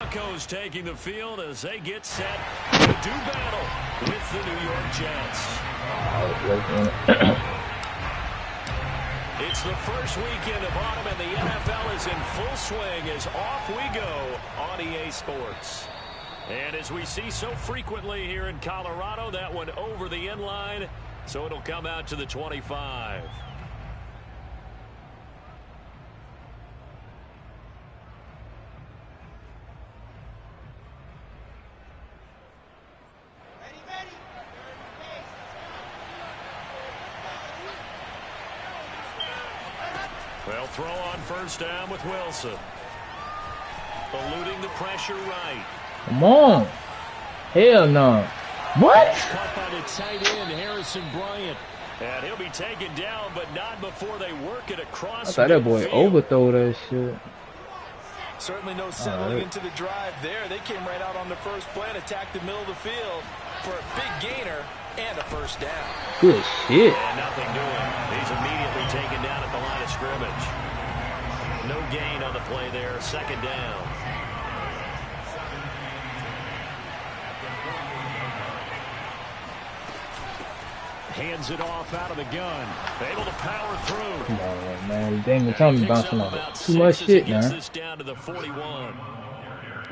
Broncos taking the field as they get set to do battle with the New York Jets. It's the first weekend of autumn, and the NFL is in full swing as off we go on EA Sports. And as we see so frequently here in Colorado, that one over the end line, so it'll come out to the 25. They'll throw on first down with Wilson. Eluding the pressure right. Come on. Hell no. What? Caught by the tight end, Harrison Bryant. And he'll be taken down, but not before they work it across. I thought that boy overthrow that shit. Certainly no settling into the drive there. They came right out on the first play and attacked the middle of the field for a big gainer and a first down. Good shit. And nothing doing. He's immediately taken down at the line of scrimmage. No gain on the play there. Second down. Hands it off out of the gun. Able to power through. Come on, man. Damon Tommy bouncing off too much shit, man. This down to the 41.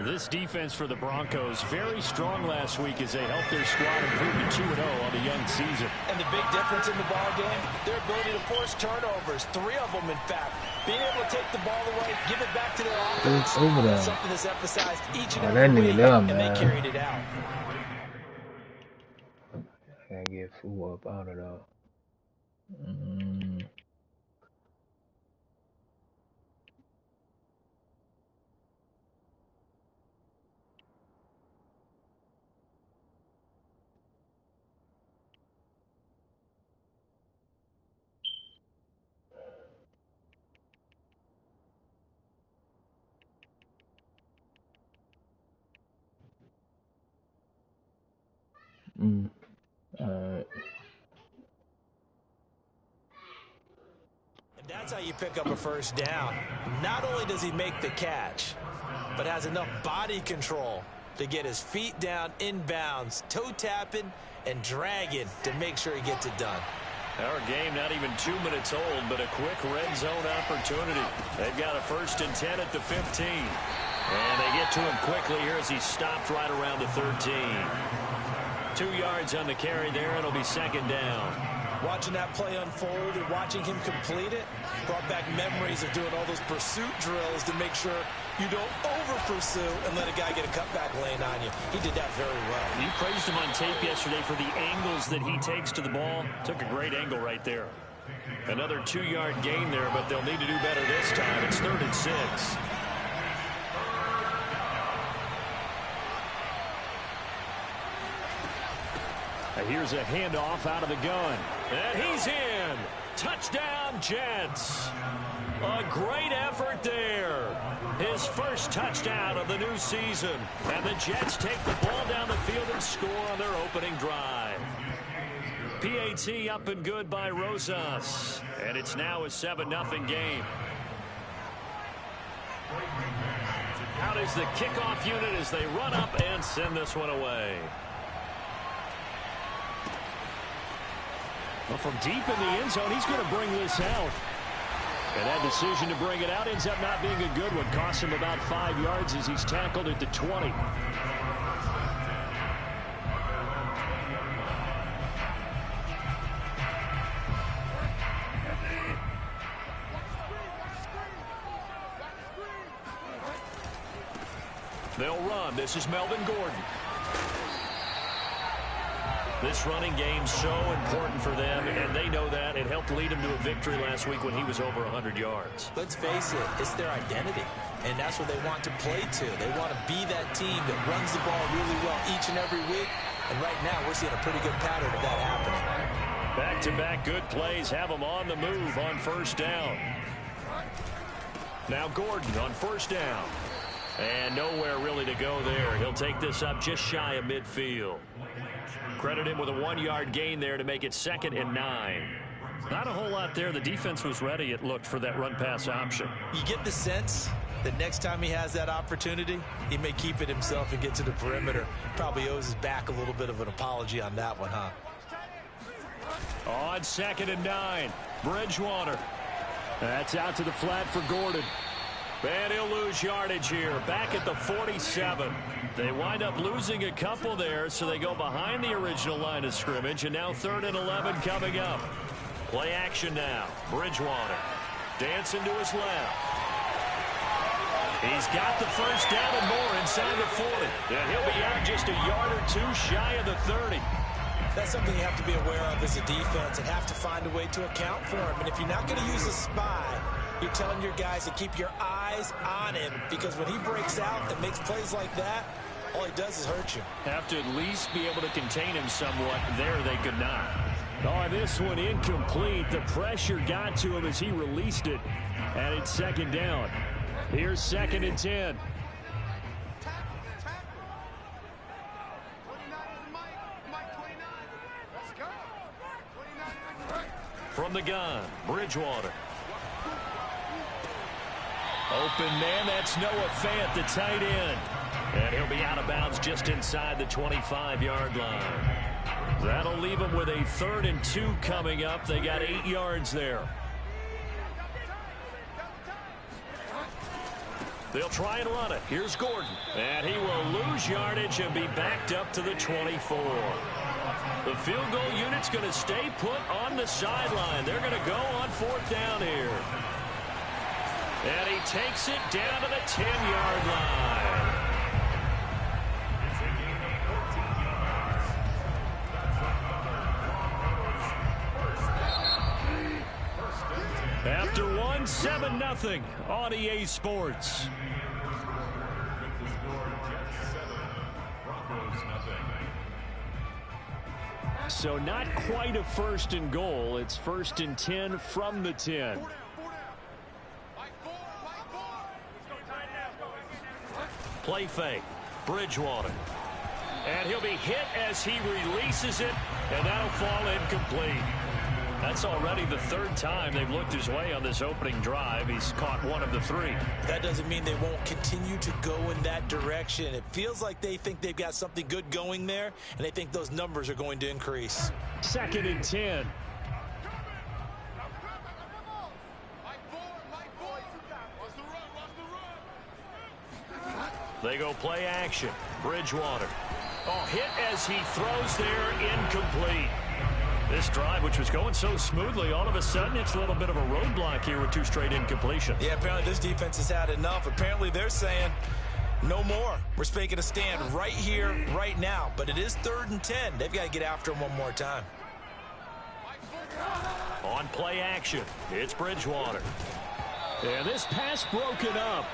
This defense for the Broncos very strong last week as they helped their squad improve to 2-0 on the young season. And the big difference in the ball game, their ability to force turnovers, 3 of them in fact. Being able to take the ball away, give it back to their offense. Over there. Something that's emphasized each and every week, and they carried it out. Can't get fool up out of there. And that's how you pick up a first down. Not only does he make the catch, but has enough body control to get his feet down inbounds, toe tapping and dragging to make sure he gets it done. Our game not even 2 minutes old, but a quick red zone opportunity. They've got a 1st and 10 at the 15. And they get to him quickly here as he stopped right around the 13. 2 yards on the carry there. It'll be second down. Watching that play unfold and watching him complete it brought back memories of doing all those pursuit drills to make sure you don't over-pursue and let a guy get a cutback lane on you. He did that very well. You praised him on tape yesterday for the angles that he takes to the ball. Took a great angle right there. Another 2-yard gain there, but they'll need to do better this time. It's 3rd and 6. Here's a handoff out of the gun. And he's in. Touchdown, Jets. A great effort there. His first touchdown of the new season. And the Jets take the ball down the field and score on their opening drive. PAT up and good by Rosas. And it's now a 7-0 game. Out is the kickoff unit as they run up and send this one away. Well, from deep in the end zone, he's going to bring this out. And that decision to bring it out ends up not being a good one. Costs him about 5 yards as he's tackled at the 20. They'll run. This is Melvin Gordon. This running game's so important for them, and they know that. It helped lead them to a victory last week when he was over 100 yards. Let's face it, it's their identity, and that's what they want to play to. They want to be that team that runs the ball really well each and every week, and right now we're seeing a pretty good pattern of that happening. Back-to-back good plays have them on the move on first down. Now Gordon on first down. And nowhere really to go there. He'll take this up just shy of midfield. Credit him with a 1-yard gain there to make it 2nd and 9. Not a whole lot there. The defense was ready, it looked, for that run-pass option. You get the sense that next time he has that opportunity, he may keep it himself and get to the perimeter. Probably owes his back a little bit of an apology on that one, huh? On 2nd and 9, Bridgewater. That's out to the flat for Gordon. And he'll lose yardage here, back at the 47. They wind up losing a couple there, so they go behind the original line of scrimmage, and now 3rd and 11 coming up. Play action now. Bridgewater dancing to his left. He's got the first down and more inside the 40. And he'll be out just a yard or two shy of the 30. That's something you have to be aware of as a defense and have to find a way to account for him. And if you're not going to use a spy, you're telling your guys to keep your eyes on him, because when he breaks out and makes plays like that, all he does is hurt you. Have to at least be able to contain him somewhat. There they could not. Oh, this one incomplete. The pressure got to him as he released it. And it's 2nd down. Here's 2nd and 10. From the gun, Bridgewater. Open man, that's Noah Fant, the tight end. And he'll be out of bounds just inside the 25-yard line. That'll leave him with a 3rd and 2 coming up. They got 8 yards there. They'll try and run it. Here's Gordon. And he will lose yardage and be backed up to the 24. The field goal unit's going to stay put on the sideline. They're going to go on 4th down here. And he takes it down to the 10-yard line. After 7-0 on EA Sports. So not quite a 1st and goal. It's 1st and 10 from the 10. Play fake. Bridgewater. And he'll be hit as he releases it, and that'll fall incomplete. That's already the 3rd time they've looked his way on this opening drive. He's caught 1 of the 3. That doesn't mean they won't continue to go in that direction. It feels like they think they've got something good going there, and they think those numbers are going to increase. 2nd and 10. They go play action. Bridgewater. Oh, hit as he throws there, incomplete. This drive, which was going so smoothly, all of a sudden it's a little bit of a roadblock here with 2 straight incompletions. Yeah, apparently this defense has had enough. Apparently they're saying no more. We're making a stand right here, right now. But it is 3rd and 10. They've got to get after him one more time. On play action, it's Bridgewater. And this pass broken up.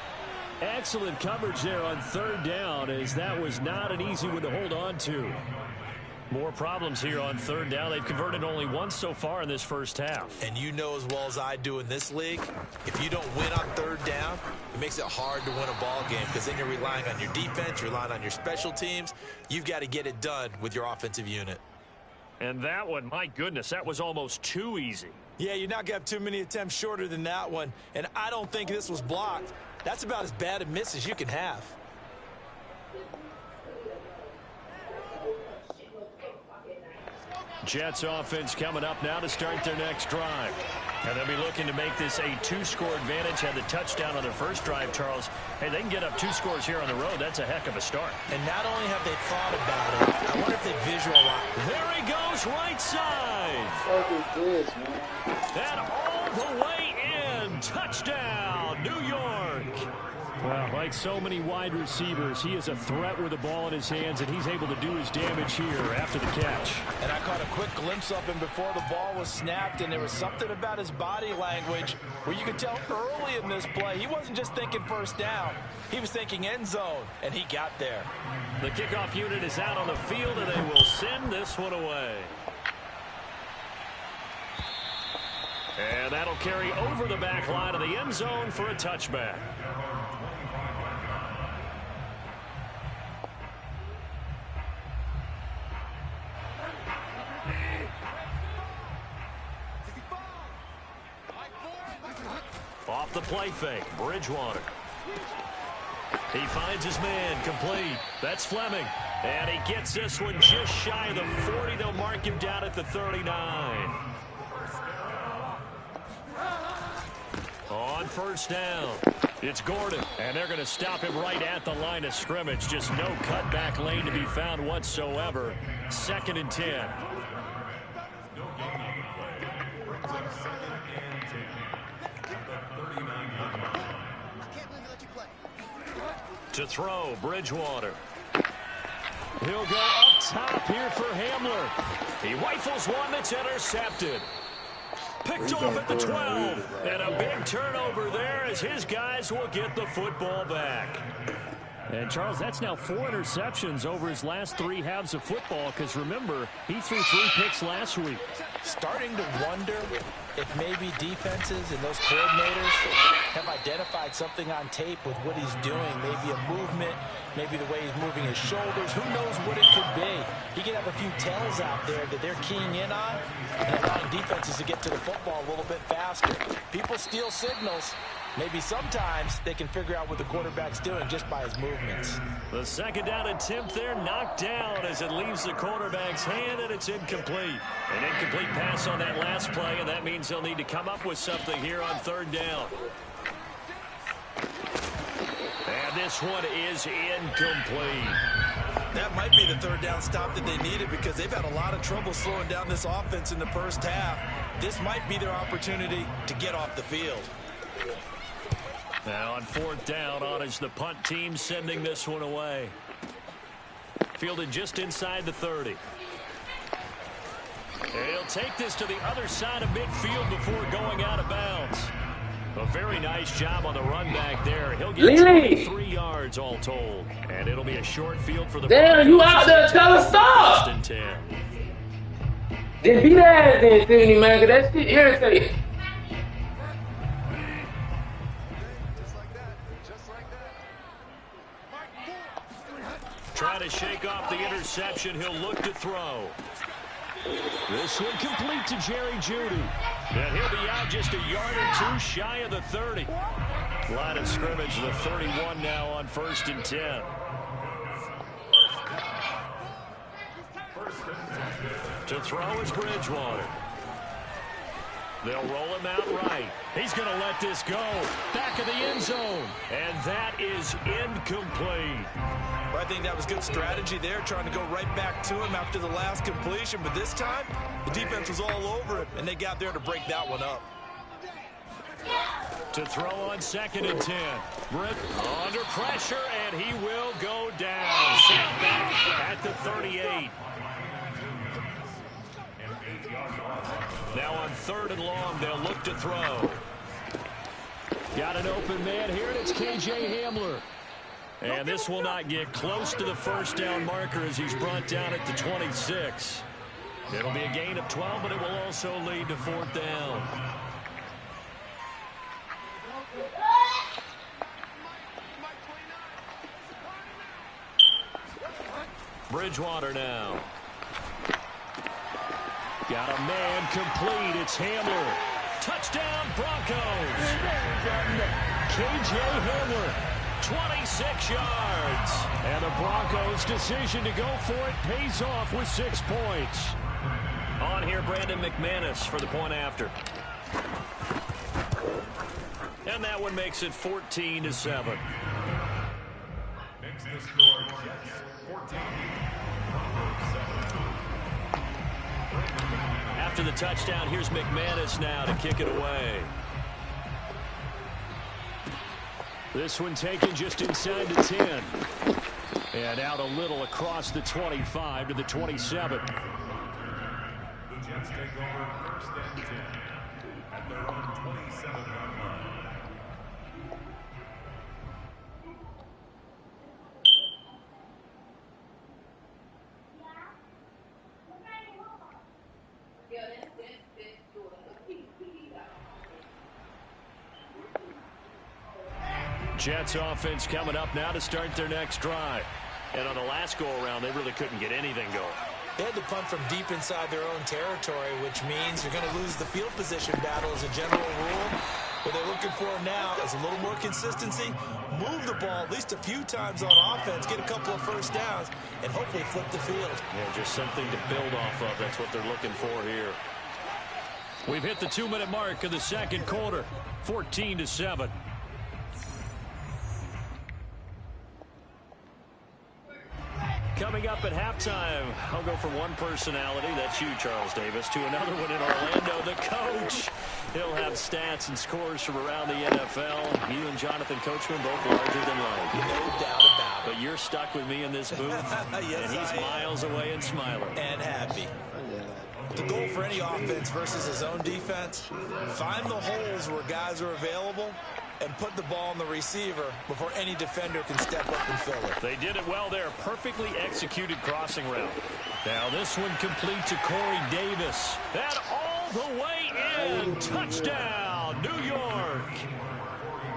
Excellent coverage there on 3rd down, as that was not an easy one to hold on to. More problems here on 3rd down. They've converted only once so far in this first half. And you know as well as I do in this league, if you don't win on 3rd down, it makes it hard to win a ball game, because then you're relying on your defense, you're relying on your special teams. You've got to get it done with your offensive unit. And that one, my goodness, that was almost too easy. Yeah, you're not going to have too many attempts shorter than that one. And I don't think this was blocked. That's about as bad a miss as you can have. Jets offense coming up now to start their next drive. And they'll be looking to make this a 2-score advantage. Had the touchdown on their first drive, Charles. Hey, they can get up 2 scores here on the road. That's a heck of a start. And not only have they thought about it, I wonder if they visualize. There he goes, right side. What is this, man? And all the way in. Touchdown, New York. Well, like so many wide receivers, he is a threat with the ball in his hands, and he's able to do his damage here after the catch. And I caught a quick glimpse of him before the ball was snapped, and there was something about his body language where you could tell early in this play he wasn't just thinking first down. He was thinking end zone, and he got there. The kickoff unit is out on the field, and they will send this one away. And that'll carry over the back line of the end zone for a touchback. off the play fake. Bridgewater. He finds his man, complete. That's Fleming. And he gets this one just shy of the 40. They'll mark him down at the 39. On first down, it's Gordon. And they're going to stop him right at the line of scrimmage. Just no cutback lane to be found whatsoever. 2nd and 10. To throw, Bridgewater. He'll go up top here for Hamler. He rifles one that's intercepted. Picked off at the 12. And a big turnover there as his guys will get the football back. And, Charles, that's now 4 interceptions over his last 3 halves of football because, remember, he threw 3 picks last week. Starting to wonder if maybe defenses and those coordinators have identified something on tape with what he's doing. Maybe a movement, maybe the way he's moving his shoulders. Who knows what it could be? He could have a few tells out there that they're keying in on and allowing defenses to get to the football a little bit faster. People steal signals. Maybe sometimes they can figure out what the quarterback's doing just by his movements. The 2nd down attempt there knocked down as it leaves the quarterback's hand, and it's incomplete. An incomplete pass on that last play, and that means they'll need to come up with something here on 3rd down. And this one is incomplete. That might be the 3rd down stop that they needed because they've had a lot of trouble slowing down this offense in the first half. This might be their opportunity to get off the field. Now on 4th down, on is the punt team sending this one away. Fielded just inside the 30. And he'll take this to the other side of midfield before going out of bounds. A very nice job on the run back there. He'll get 23 yards all told. And it'll be a short field for the Damn, you out there, tell us stop! 1st and 10. Then beat that ass then, Sidney, man, because that shit irritating. Trying to shake off the interception. He'll look to throw. This one complete to Jerry Jeudy. And he'll be out just a yard or 2 shy of the 30. Line of scrimmage, the 31 now on 1st and 10. To throw is Bridgewater. They'll roll him out right. He's going to let this go. Back of the end zone. And that is incomplete. Well, I think that was good strategy there, trying to go right back to him after the last completion. But this time, the defense was all over it, and they got there to break that one up. To throw on 2nd and 10. Britt under pressure, and he will go down. Set back at the 38. Now on 3rd and long, they'll look to throw. Got an open man here, and it's K.J. Hamler. And this will not get close to the 1st down marker as he's brought down at the 26. It'll be a gain of 12, but it will also lead to 4th down. Bridgewater now. Got a man complete. It's Hamler. Touchdown, Broncos. K.J. Hamler, 26 yards. And the Broncos' decision to go for it pays off with 6 points. On here, Brandon McManus for the point after. And that one makes it 14-7. Makes the score Jets 14. After the touchdown, here's McManus now to kick it away. This one taken just inside the 10. And out a little across the 25 to the 27. The Jets take over 1st and 10 at their own 27-yard line. Jets offense coming up now to start their next drive. And on the last go-around, they really couldn't get anything going. They had to punt from deep inside their own territory, which means you're going to lose the field position battle as a general rule. What they're looking for now is a little more consistency, move the ball at least a few times on offense, get a couple of first downs, and hopefully flip the field. Yeah, just something to build off of. That's what they're looking for here. We've hit the 2-minute mark of the second quarter, 14-7. Coming up at halftime, I'll go from one personality, that's you, Charles Davis, to another one in Orlando, the coach. He'll have stats and scores from around the NFL. You and Jonathan Coachman both larger than life. No doubt about it. But you're stuck with me in this booth, yes, and he's miles away and smiling. And happy. The goal for any offense versus his own defense, find the holes where guys are available and put the ball on the receiver before any defender can step up and fill it. They did it well there. Perfectly executed crossing route. Now this one complete to Corey Davis. And all the way in. Touchdown, New York.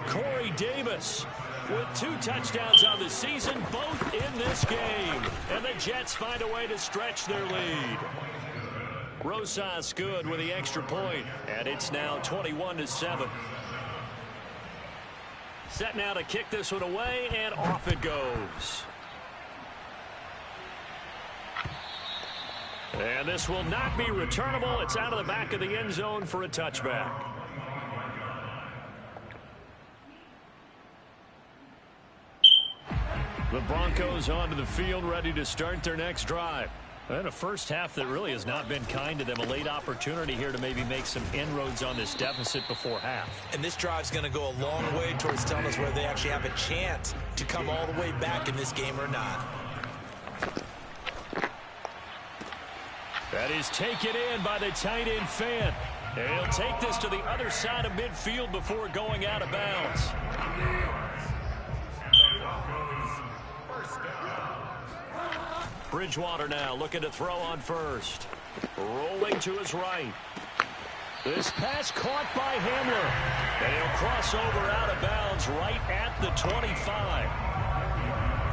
Corey Davis with 2 touchdowns on the season, both in this game. And the Jets find a way to stretch their lead. Rosas good with the extra point, and it's now 21-7. Set now to kick this one away, and off it goes. And this will not be returnable. It's out of the back of the end zone for a touchback. The Broncos onto the field, ready to start their next drive. And a first half that really has not been kind to them. A late opportunity here to maybe make some inroads on this deficit before half. And this drive's going to go a long way towards telling us whether they actually have a chance to come all the way back in this game or not. That is taken in by the tight end Fan. And he'll take this to the other side of midfield before going out of bounds. Bridgewater now looking to throw on first. Rolling to his right. This pass caught by Hamler. And he'll cross over out of bounds right at the 25.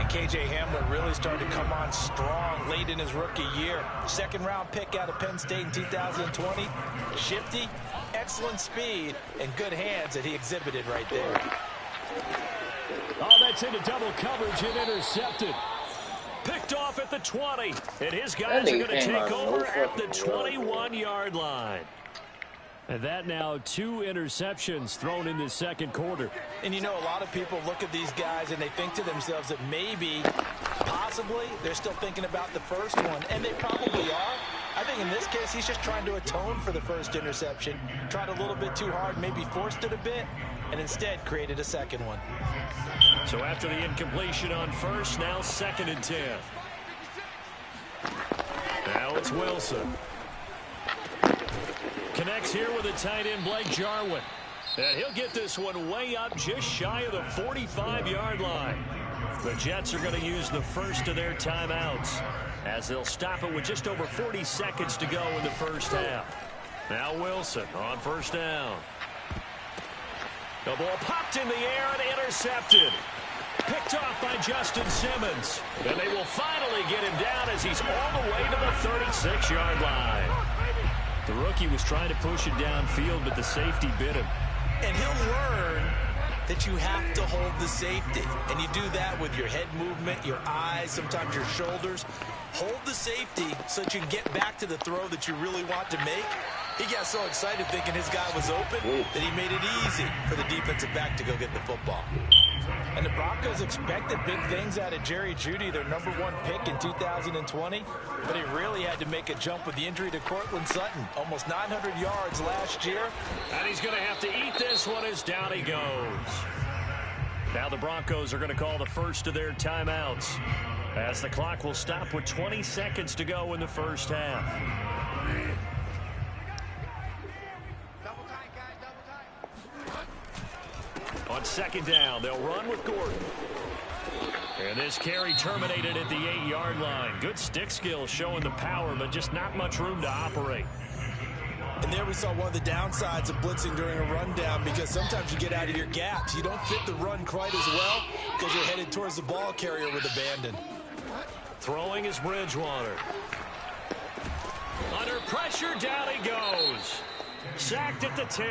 And K.J. Hamler really started to come on strong late in his rookie year. Second-round pick out of Penn State in 2020. Shifty, excellent speed, and good hands that he exhibited right there. Oh, that's into double coverage and intercepted. Picked off at the 20, and his guys are going to take over at the 21-yard line. And that now 2 interceptions thrown in the second quarter. And you know, a lot of people look at these guys and they think to themselves that maybe, possibly, they're still thinking about the first one, and they probably are. I think in this case, he's just trying to atone for the first interception. Tried a little bit too hard, maybe forced it a bit, and instead created a second one. So after the incompletion on first, now 2nd and 10. Now it's Wilson. Connects here with the tight end Blake Jarwin. And he'll get this one way up just shy of the 45-yard line. The Jets are going to use the first of their timeouts as they'll stop it with just over 40 seconds to go in the first half. Now Wilson on first down. The ball popped in the air and intercepted. Picked off by Justin Simmons. And they will finally get him down as he's all the way to the 36-yard line. The rookie was trying to push it downfield, but the safety bit him. And he'll learn that you have to hold the safety. And you do that with your head movement, your eyes, sometimes your shoulders. Hold the safety so that you can get back to the throw that you really want to make. He got so excited thinking his guy was open that he made it easy for the defensive back to go get the football. And the Broncos expected big things out of Jerry Jeudy, their #1 pick in 2020. But he really had to make a jump with the injury to Cortland Sutton. Almost 900 yards last year. And he's going to have to eat this one as down he goes. Now the Broncos are going to call the first of their timeouts, as the clock will stop with 20 seconds to go in the first half. On second down, they'll run with Gordon. And this carry terminated at the 8-yard line. Good stick skills showing the power, but just not much room to operate. And there we saw one of the downsides of blitzing during a rundown, because sometimes you get out of your gaps. You don't fit the run quite as well because you're headed towards the ball carrier with abandon. Throwing is Bridgewater. Under pressure, down he goes. Sacked at the 10.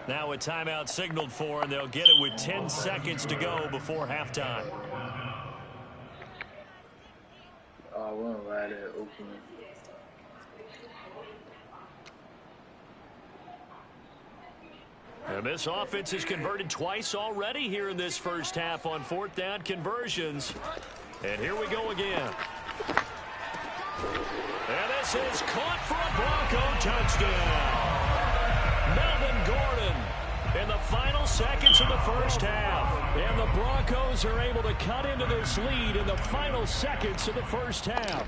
Now a timeout signaled for, and they'll get it with 10 seconds to go before halftime. I went right at opening. And this offense has converted twice already here in this first half on fourth down conversions. And here we go again. And this is caught for a Bronco touchdown. Melvin Gordon in the final seconds of the first half. And the Broncos are able to cut into this lead in the final seconds of the first half.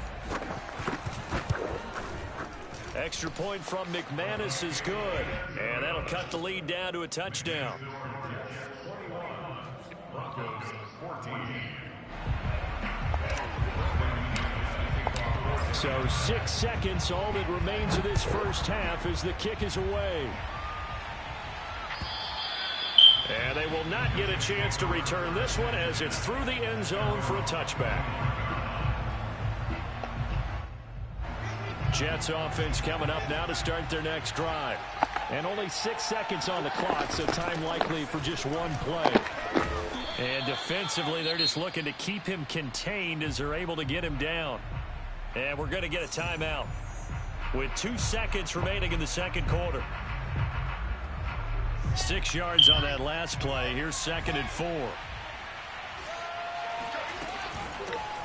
Extra point from McManus is good. And that'll cut the lead down to a touchdown. So 6 seconds, all that remains of this first half as the kick is away. And they will not get a chance to return this one as it's through the end zone for a touchback. Jets offense coming up now to start their next drive. And only 6 seconds on the clock, so time likely for just one play. And defensively, they're just looking to keep him contained as they're able to get him down. And we're going to get a timeout with 2 seconds remaining in the second quarter. 6 yards on that last play. Here's 2nd and 4.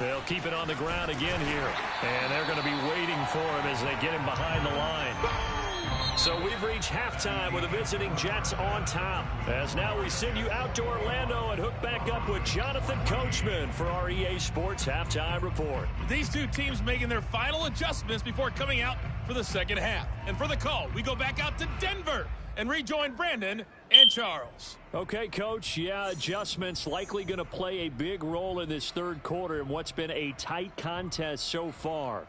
They'll keep it on the ground again here. And they're going to be waiting for him as they get him behind the line. So we've reached halftime with the visiting Jets on top. As now we send you out to Orlando and hook back up with Jonathan Coachman for our EA Sports Halftime Report. These two teams making their final adjustments before coming out for the second half. And for the call, we go back out to Denver and rejoin Brandon and Charles. Okay, Coach. Yeah, adjustments likely going to play a big role in this third quarter in what's been a tight contest so far.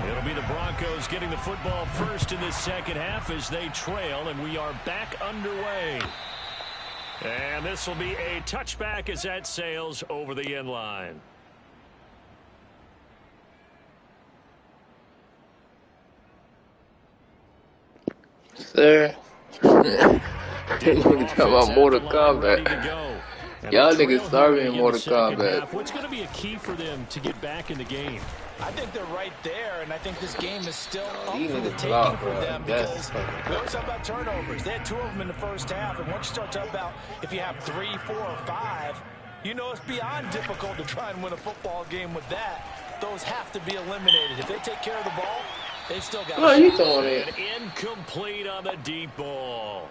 It'll be the Broncos getting the football first in this second half as they trail, and we are back underway. And this will be a touchback as that sails over the end line. Sir. Niggas talking about Mortal Kombat. Y'all niggas starving in Mortal Kombat. What's going to be a key for them to get back in the game? I think they're right there, and I think this game is still up for the taking for them because we always talk about turnovers. They had 2 of them in the first half, and once you start talking about if you have 3, 4, or 5, you know it's beyond difficult to try and win a football game with that. Those have to be eliminated. If they take care of the ball, they've still got a you throwing it? Incomplete on the deep ball.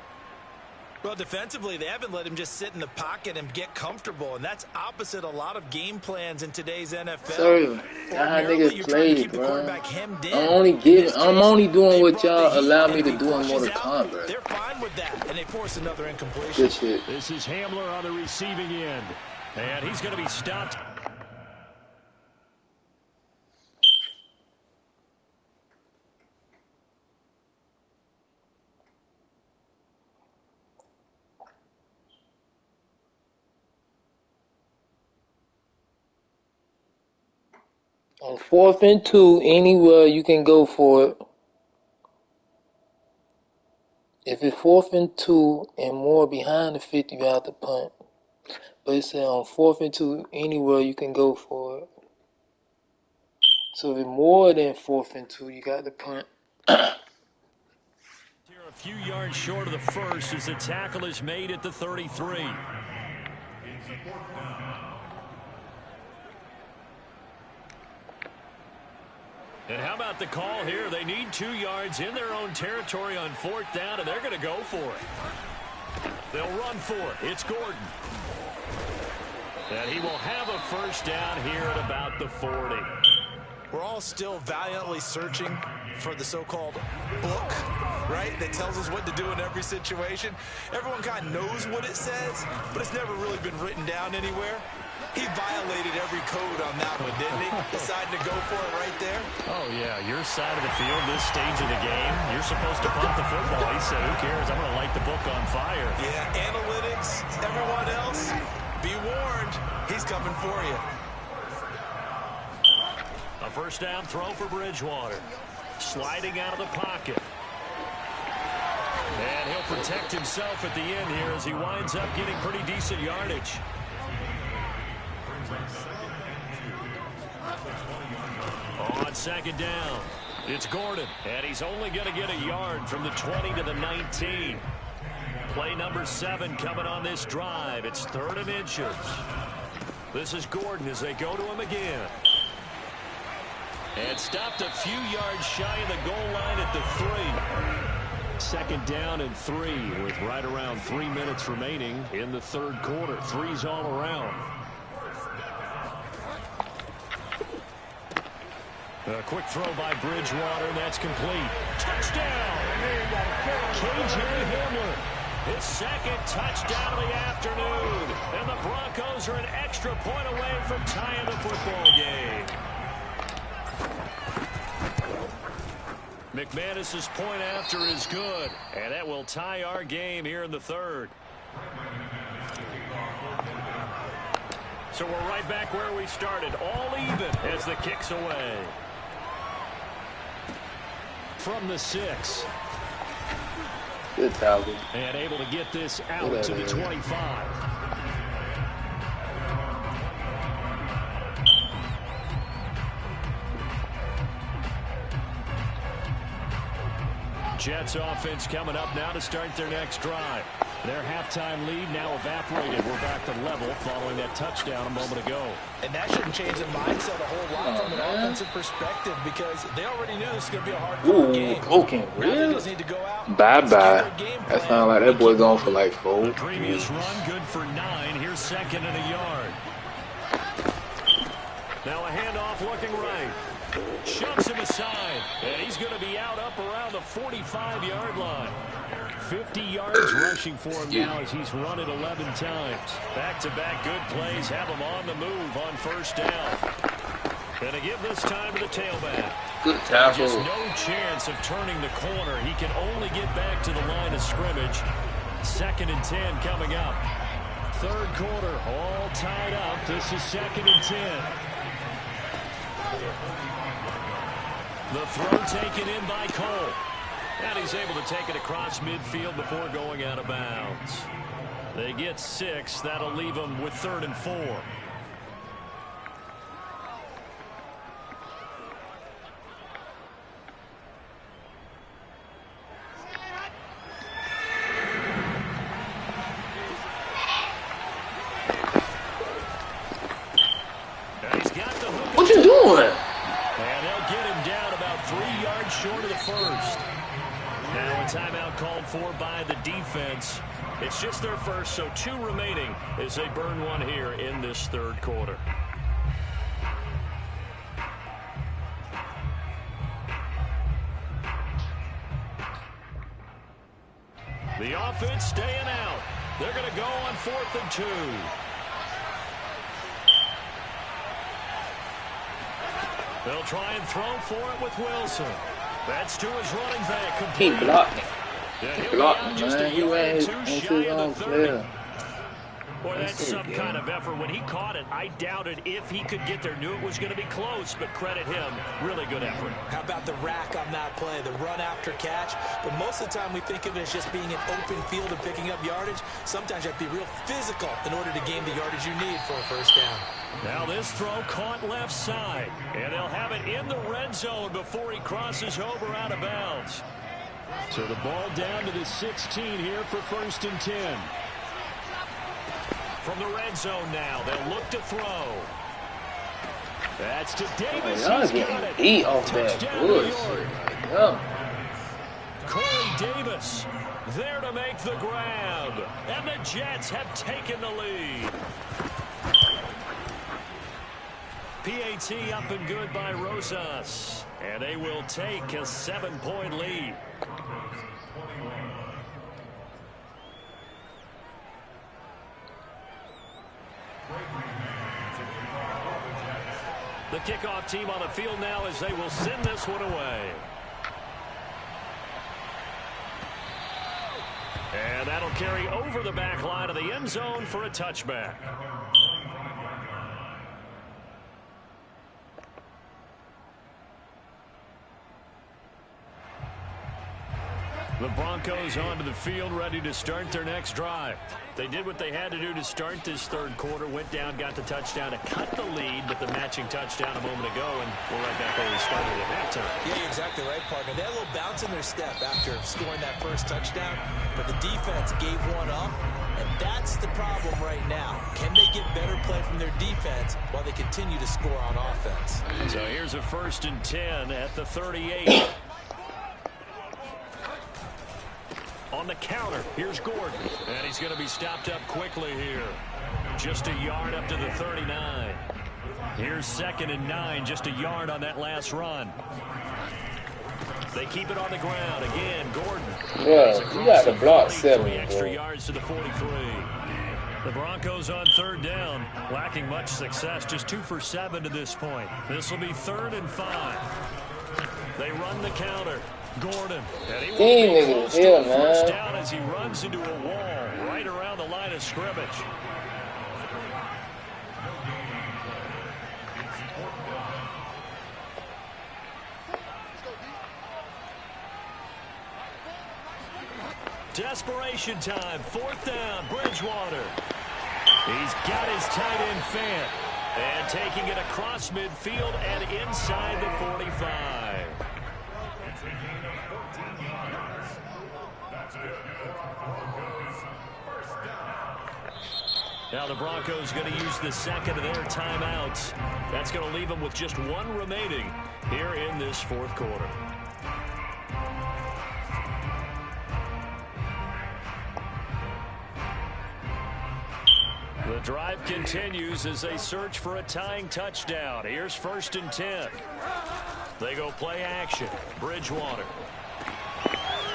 Well, defensively, they haven't let him just sit in the pocket and get comfortable, and that's opposite a lot of game plans in today's NFL. Sir, y'all niggas play, bro. I'm only doing what y'all allow me to do in Mortal Kombat. They're fine with that, and they force another incompletion. Good shit. This is Hamler on the receiving end, and he's going to be stopped. On 4th and 2, anywhere you can go for it. If it's 4th and 2 and more behind the 50, you have to punt. But it said on 4th and 2, anywhere you can go for it. So if it's more than 4th and 2, you got to punt. Here a few yards short of the first as the tackle is made at the 33. And how about the call here? They need 2 yards in their own territory on 4th down, and they're going to go for it. They'll run for it. It's Gordon. And he will have a first down here at about the 40. We're all still valiantly searching for the so-called book, right, that tells us what to do in every situation. Everyone kind of knows what it says, but it's never really been written down anywhere. He violated every code on that one, didn't he? Deciding to go for it right there. Oh, yeah, your side of the field, this stage of the game, you're supposed to punt the football. He said, who cares? I'm going to light the book on fire. Yeah, analytics, everyone else, be warned, he's coming for you. A first down throw for Bridgewater. Sliding out of the pocket. And he'll protect himself at the end here as he winds up getting pretty decent yardage. On second down, it's Gordon. And he's only going to get a yard from the 20 to the 19. Play number 7 coming on this drive. It's 3rd and inches. This is Gordon as they go to him again. And stopped a few yards shy of the goal line at the 3. Second down and 3 with right around 3 minutes remaining in the 3rd quarter. 3's all around. A quick throw by Bridgewater, and that's complete. Touchdown! K.J. Hamler, his 2nd touchdown of the afternoon. And the Broncos are an extra point away from tying the football game. McManus's point after is good, and that will tie our game here in the 3rd. So we're right back where we started, all even as the kick's away. From the 6. Good tackle. And able to get this out to the 25. Jets offense coming up now to start their next drive. Their halftime lead now evaporated. We're back to level following that touchdown a moment ago. And that shouldn't change the mindset a whole lot from an offensive perspective because they already knew this was going to be a hard game. Poking, really? They just need to go out. Bye-bye. That sounds like that boy going for like 4. The previous run good for 9. Here's 2nd and a yard. Now a handoff looking right. Shoves him aside, and he's going to be out up around the 45-yard line. 50 yards rushing for him now as he's run it 11 times. Back-to-back good plays have him on the move on first down. And to give this time to the tailback. Good tackle. Just no chance of turning the corner. He can only get back to the line of scrimmage. 2nd and 10 coming up. 3rd quarter, all tied up. This is 2nd and 10. The throw taken in by Cole. And he's able to take it across midfield before going out of bounds. They get 6. That'll leave them with 3rd and 4. What you doing? And they'll get him down about 3 yards short of the first. Now a timeout called for by the defense. It's just their first, so 2 remaining as they burn one here in this 3rd quarter. The offense staying out. They're going to go on 4th and 2. They'll try and throw for it with Wilson. That's to his running back. Keep blocking. Yeah, Blocking, man. He ran his own player. Boy, that's some kind of effort. When he caught it, I doubted if he could get there. Knew it was going to be close, but credit him. Really good effort. How about the rack on that play, the run after catch? But most of the time we think of it as just being an open field and picking up yardage. Sometimes you have to be real physical in order to gain the yardage you need for a first down. Now this throw caught left side, and they'll have it in the red zone before he crosses over out of bounds. So the ball down to the 16 here for 1st and 10. From the red zone now, they'll look to throw. That's to Davis. Y'all He's getting got it. beat off that Touchdown, bush. New York. Yeah. Corey Davis there to make the grab. And the Jets have taken the lead. PAT up and good by Rosas. And they will take a 7-point lead. The kickoff team on the field now as they will send this one away. And that'll carry over the back line of the end zone for a touchback. The Broncos onto the field, ready to start their next drive. They did what they had to do to start this third quarter, went down, got the touchdown to cut the lead, but the matching touchdown a moment ago, and we're right back where we started at halftime. Yeah, you're exactly right, partner. They had a little bounce in their step after scoring that first touchdown, but the defense gave one up, and that's the problem right now. Can they get better play from their defense while they continue to score on offense? So here's a 1st and 10 at the 38. On the counter, here's Gordon. And he's going to be stopped up quickly here. Just a yard up to the 39. Here's 2nd and 9, just a yard on that last run. They keep it on the ground. Again, Gordon. Yeah, you got to block 7. Extra yards to the 43. The Broncos on 3rd down, lacking much success, just 2 for 7 to this point. This will be 3rd and 5. They run the counter. Gordon. And he niggas here, man. First down as he runs into a wall right around the line of scrimmage. Desperation time. 4th down. Bridgewater. He's got his tight end Fant. And taking it across midfield and inside the 45. Now the Broncos going to use the 2nd of their timeouts. That's going to leave them with just 1 remaining here in this 4th quarter. The drive continues as they search for a tying touchdown. Here's 1st and 10. They go play action. Bridgewater.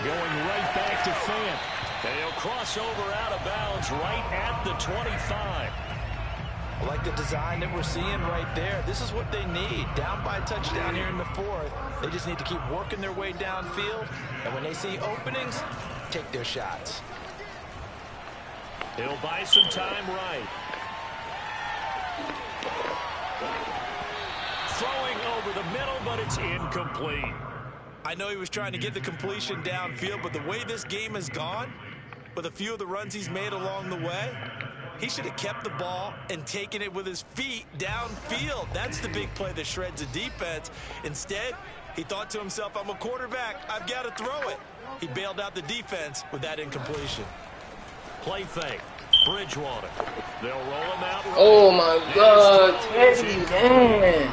Going right back to Fant. And he'll cross over out of bounds right at the 25. I like the design that we're seeing right there. This is what they need. Down by a touchdown here in the 4th. They just need to keep working their way downfield. And when they see openings, take their shots. He'll buy some time right. Throwing over the middle, but it's incomplete. I know he was trying to get the completion downfield, but the way this game has gone, with a few of the runs he's made along the way, he should have kept the ball and taken it with his feet downfield. That's the big play that shreds a defense. Instead, he thought to himself, I'm a quarterback. I've got to throw it. He bailed out the defense with that incompletion. Play fake. Bridgewater. They'll roll him out. Oh, my God. Teddy, man.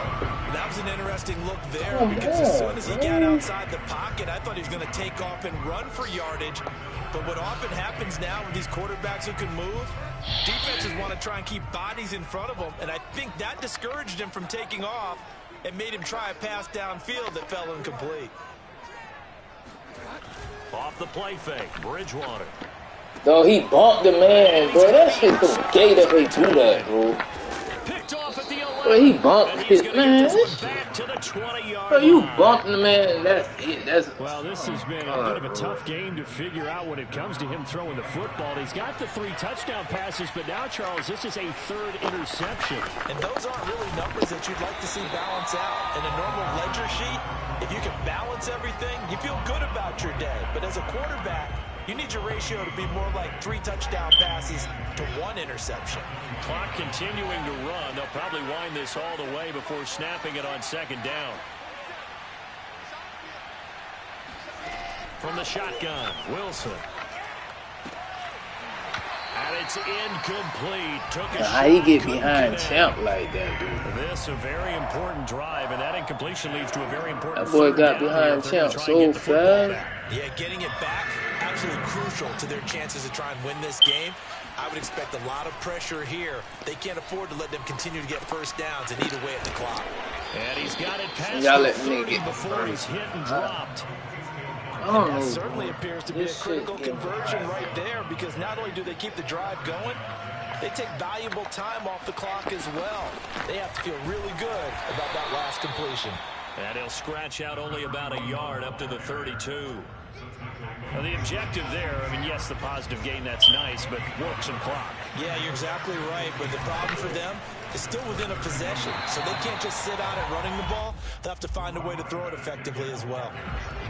That was an interesting look there because as soon as he got outside the pocket, I thought he was going to take off and run for yardage. But what often happens now with these quarterbacks who can move, defenses want to try and keep bodies in front of them, and I think that discouraged him from taking off and made him try a pass downfield that fell incomplete. Off the play fake, Bridgewater. No, he bumped the man, bro. That shit so gay that they do that, bro. Picked off at the 11. Bro, he bumped his man. Back to the 20-yard Bro, you line. bumping the man, and that's it. That's Well, this has been a bit of a tough game to figure out when it comes to him throwing the football. He's got the 3 touchdown passes, but now, Charles, this is a 3rd interception. And those aren't really numbers that you'd like to see balance out. In a normal ledger sheet, if you can balance everything, you feel good about your day. But as a quarterback, you need your ratio to be more like 3 touchdown passes to 1 interception. Clock continuing to run. They'll probably wind this all the way before snapping it on 2nd down. From the shotgun, Wilson. And it's incomplete. Took a how he shot, get couldn't behind connect. Champ like that, dude. This a very important drive, and that incompletion leads to a very important. That boy 3rd got down here behind if they're gonna Champ try and get so the football fast. back. Yeah, getting it back, absolutely crucial to their chances to try and win this game. I would expect a lot of pressure here. They can't afford to let them continue to get first downs and eat away at the clock. And he's got it past Y'all the let me 30 get before he's hit and dropped. That certainly appears to be a This shit critical getting conversion right there because not only do they keep the drive going, they take valuable time off the clock as well. They have to feel really good about that last completion. And he'll scratch out only about a yard up to the 32. Well, the objective there, I mean, yes, the positive gain, that's nice, but works and clock. Yeah, you're exactly right. But the problem for them is still within a possession. So they can't just sit out at running the ball. They'll have to find a way to throw it effectively as well.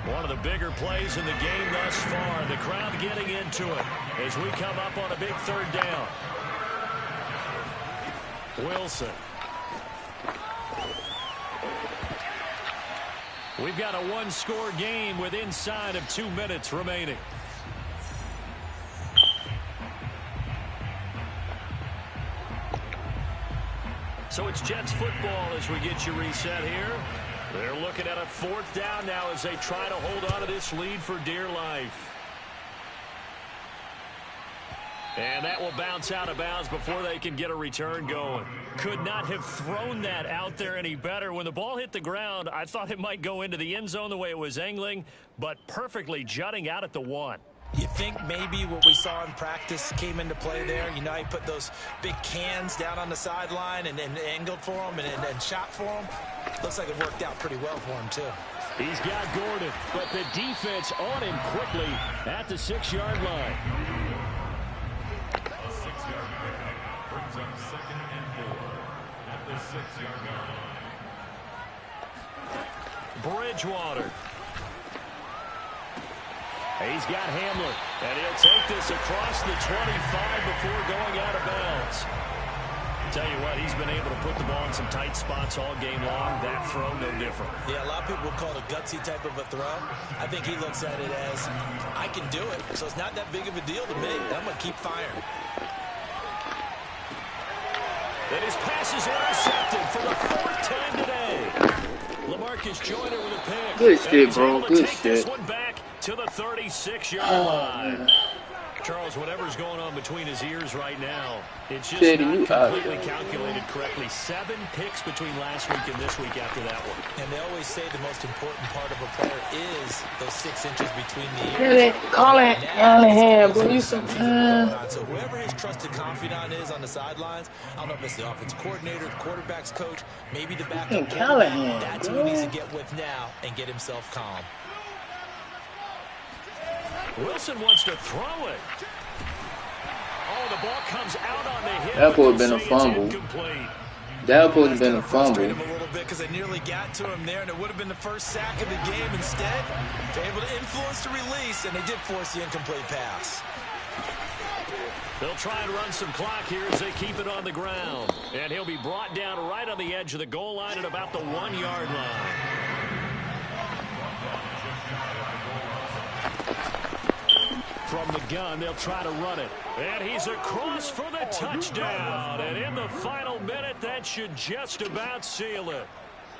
One of the bigger plays in the game thus far. The crowd getting into it as we come up on a big third down. Wilson. We've got a one-score game with inside of 2 minutes remaining. So it's Jets football as we get you reset here. They're looking at a fourth down now as they try to hold on to this lead for dear life. And that will bounce out of bounds before they can get a return going. Could not have thrown that out there any better. When the ball hit the ground, I thought it might go into the end zone the way it was angling, but perfectly jutting out at the 1. You think maybe what we saw in practice came into play there? You know, he put those big cans down on the sideline and angled for him and shot for him. Looks like it worked out pretty well for him, too. He's got Gordon, but the defense on him quickly at the 6-yard line. A 6-yard pickup brings up 2nd and 4 at the 6-yard line. Bridgewater. He's got Hamler, and he'll take this across the 25 before going out of bounds. Tell you what, he's been able to put the ball in some tight spots all game long. That throw, no different. Yeah, a lot of people would call it a gutsy type of a throw. I think he looks at it as, I can do it, so it's not that big of a deal to me. I'm going to keep firing. And his pass is intercepted for the 4th time today. LaMarcus Joyner with a pick. Good shit, bro. Good shit. This one back to the 36-yard line. Man. Charles, whatever's going on between his ears right now, it's just Shit, not you completely calculated correctly. 7 picks between last week and this week after that one. And they always say the most important part of a player is those 6 inches between the ears. Call it Callahan, bro. You some So whoever his trusted confidant is on the sidelines, I don't know if it's the offensive coordinator, the quarterback's coach, maybe the backup. Callahan, that's who he needs to get with now and get himself calm. Wilson wants to throw it. Oh, the ball comes out on the hit. That would have been a fumble. That would have been a fumble. Him a little bit because they nearly got to him there, and it would have been the first sack of the game. Instead, they're able to influence the release, and they did force the incomplete pass. They'll try and run some clock here as they keep it on the ground. And he'll be brought down right on the edge of the goal line at about the 1-yard line. From the gun, they'll try to run it. And he's across for the touchdown. And in the final minute, that should just about seal it.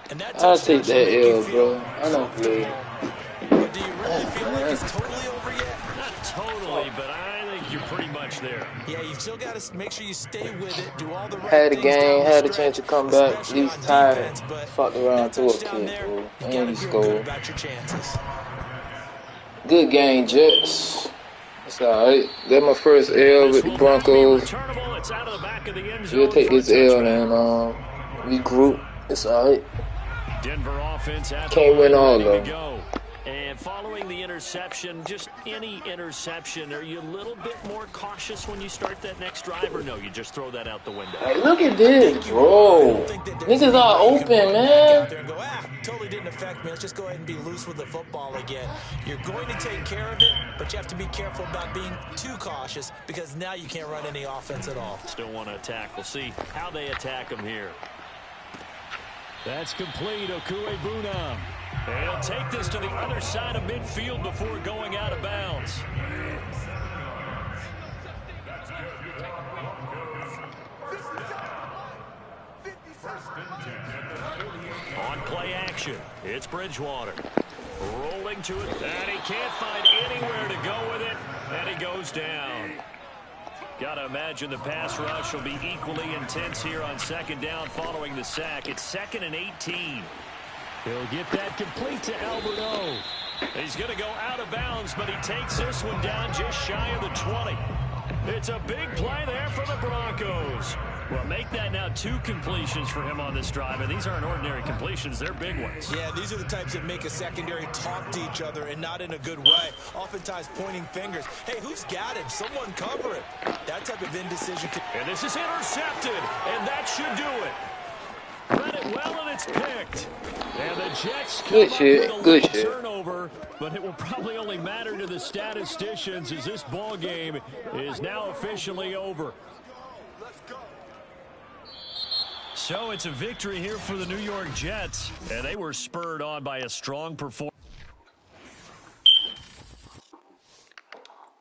And I'll take that L, bro. I don't play. But do you really feel like it's totally over yet? Not totally, but I think you're pretty much there. Yeah, you've still got to make sure you stay with it, do all the right Had a things game, down the had a stretch, chance to come back. At especially least on tired. defense, but Fucked around that to a touchdown kick, there, bro. you And gotta he feel good scored. about your chances. Good game, Jets. It's alright. That's my first L with the Broncos. It's out of the back of the end zone. We'll take this L and regroup. It's alright. Denver offense at Can't win all ready to though. go. And following the interception, just any interception, are you a little bit more cautious when you start that next drive, or no, you just throw that out the window? Hey, look at this, bro. Niggas are open, man. There and go, totally didn't affect me. Let's just go ahead and be loose with the football again. You're going to take care of it, but you have to be careful about being too cautious because now you can't run any offense at all. Still want to attack. We'll see how they attack them here. That's complete. Okuebuna. They'll take this to the other side of midfield before going out of bounds. On play action, it's Bridgewater. Rolling to it, and he can't find anywhere to go with it, and he goes down. Gotta imagine the pass rush will be equally intense here on 2nd down following the sack. It's 2nd and 18. He'll get that complete to Albert O. He's going to go out of bounds, but he takes this one down just shy of the 20. It's a big play there for the Broncos. Well, make that now 2 completions for him on this drive, and these aren't ordinary completions. They're big ones. Yeah, these are the types that make a secondary talk to each other and not in a good way. Oftentimes pointing fingers. Hey, who's got him? Someone cover it. That type of indecision. And this is intercepted, and that should do it. Read it well, and it's picked. And the Jets Good shit. Good shit. Turnover, but it will probably only matter to the statisticians as this ball game is now officially over. So it's a victory here for the New York Jets, and they were spurred on by a strong performance.